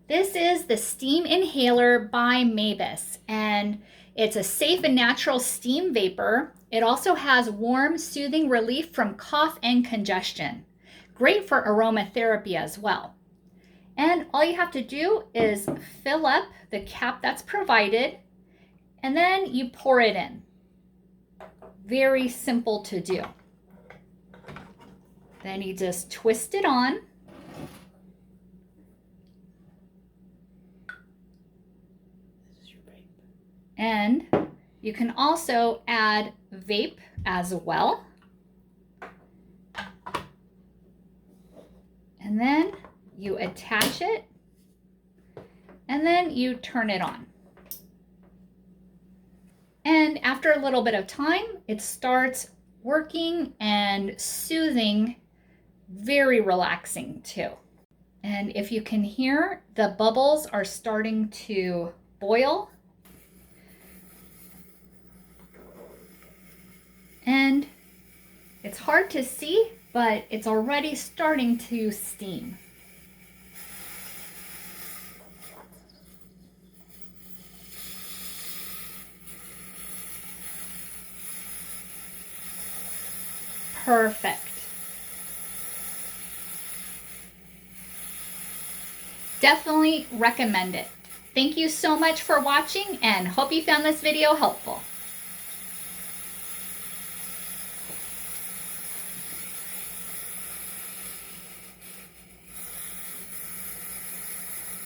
This is the Steam Inhaler by Mavis, and it's a safe and natural steam vapor. It also has warm, soothing relief from cough and congestion. Great for aromatherapy as well. And all you have to do is fill up the cap that's provided, and then you pour it in. Very simple to do. Then you just twist it on. And you can also add vape as well. And then you attach it, and then you turn it on. And after a little bit of time, it starts working and soothing, very relaxing too. And if you can hear, the bubbles are starting to boil. And it's hard to see, but it's already starting to steam. Perfect. Definitely recommend it. Thank you so much for watching and hope you found this video helpful.